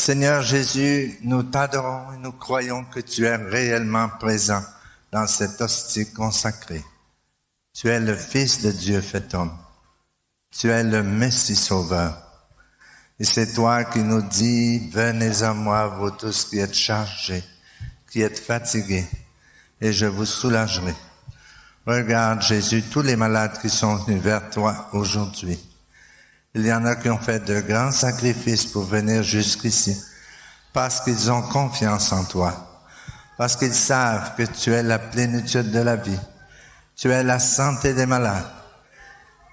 Seigneur Jésus, nous t'adorons et nous croyons que tu es réellement présent dans cette hostie consacrée. Tu es le Fils de Dieu fait homme. Tu es le Messie sauveur. Et c'est toi qui nous dis, venez à moi, vous tous qui êtes chargés, qui êtes fatigués, et je vous soulagerai. Regarde, Jésus, tous les malades qui sont venus vers toi aujourd'hui. Il y en a qui ont fait de grands sacrifices pour venir jusqu'ici, parce qu'ils ont confiance en toi, parce qu'ils savent que tu es la plénitude de la vie, tu es la santé des malades.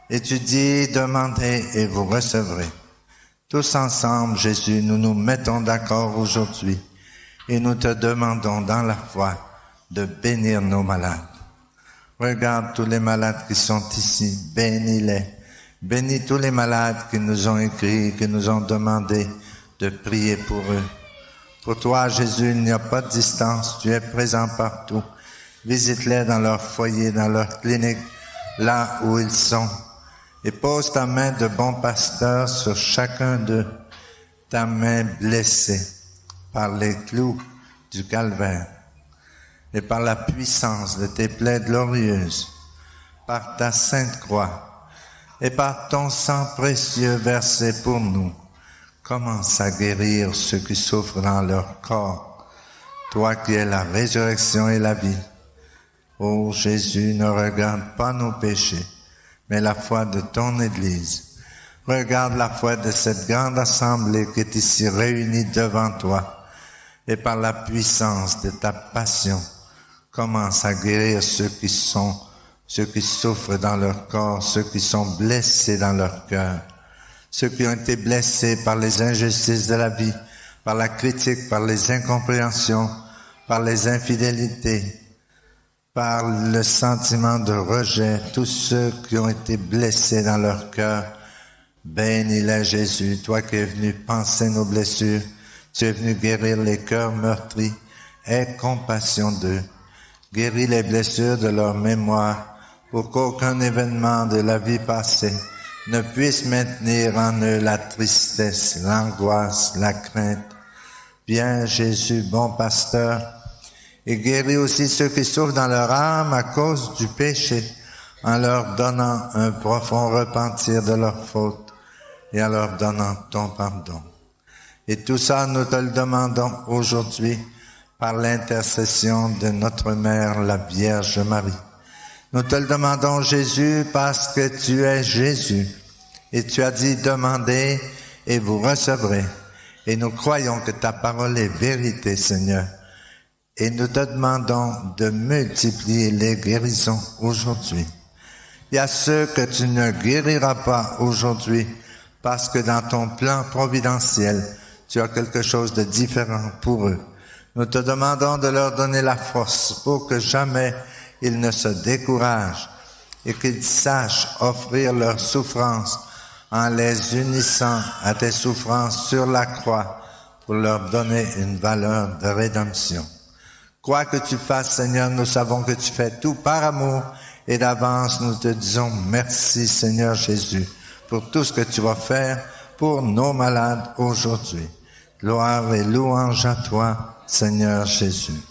Et tu dis, demandez et vous recevrez. Tous ensemble, Jésus, nous nous mettons d'accord aujourd'hui et nous te demandons dans la foi de bénir nos malades. Regarde tous les malades qui sont ici, bénis-les. Bénis tous les malades qui nous ont écrit, qui nous ont demandé de prier pour eux. Pour toi, Jésus, il n'y a pas de distance, tu es présent partout. Visite-les dans leur foyer, dans leur clinique, là où ils sont. Et pose ta main de bon pasteur sur chacun d'eux, ta main blessée par les clous du calvaire et par la puissance de tes plaies glorieuses, par ta sainte croix et par ton sang précieux versé pour nous. Commence à guérir ceux qui souffrent dans leur corps, toi qui es la résurrection et la vie. Ô Jésus, ne regarde pas nos péchés, mais la foi de ton Église. Regarde la foi de cette grande assemblée qui est ici réunie devant toi, et par la puissance de ta passion, commence à guérir ceux qui souffrent dans leur corps, ceux qui sont blessés dans leur cœur, ceux qui ont été blessés par les injustices de la vie, par la critique, par les incompréhensions, par les infidélités, par le sentiment de rejet, tous ceux qui ont été blessés dans leur cœur. Bénis-les, Jésus, toi qui es venu panser nos blessures, tu es venu guérir les cœurs meurtris. Aie compassion d'eux. Guéris les blessures de leur mémoire pour qu'aucun événement de la vie passée ne puisse maintenir en eux la tristesse, l'angoisse, la crainte. Viens, Jésus, bon pasteur, et guéris aussi ceux qui souffrent dans leur âme à cause du péché, en leur donnant un profond repentir de leurs fautes et en leur donnant ton pardon. Et tout ça, nous te le demandons aujourd'hui par l'intercession de notre Mère, la Vierge Marie. Nous te le demandons, Jésus, parce que tu es Jésus. Et tu as dit, demandez et vous recevrez. Et nous croyons que ta parole est vérité, Seigneur. Et nous te demandons de multiplier les guérisons aujourd'hui. Il y a ceux que tu ne guériras pas aujourd'hui parce que dans ton plan providentiel, tu as quelque chose de différent pour eux. Nous te demandons de leur donner la force pour que jamais ils ne se découragent et qu'ils sachent offrir leur souffrance en les unissant à tes souffrances sur la croix pour leur donner une valeur de rédemption. Quoi que tu fasses, Seigneur, nous savons que tu fais tout par amour et d'avance nous te disons merci, Seigneur Jésus, pour tout ce que tu vas faire pour nos malades aujourd'hui. Gloire et louange à toi, Seigneur Jésus.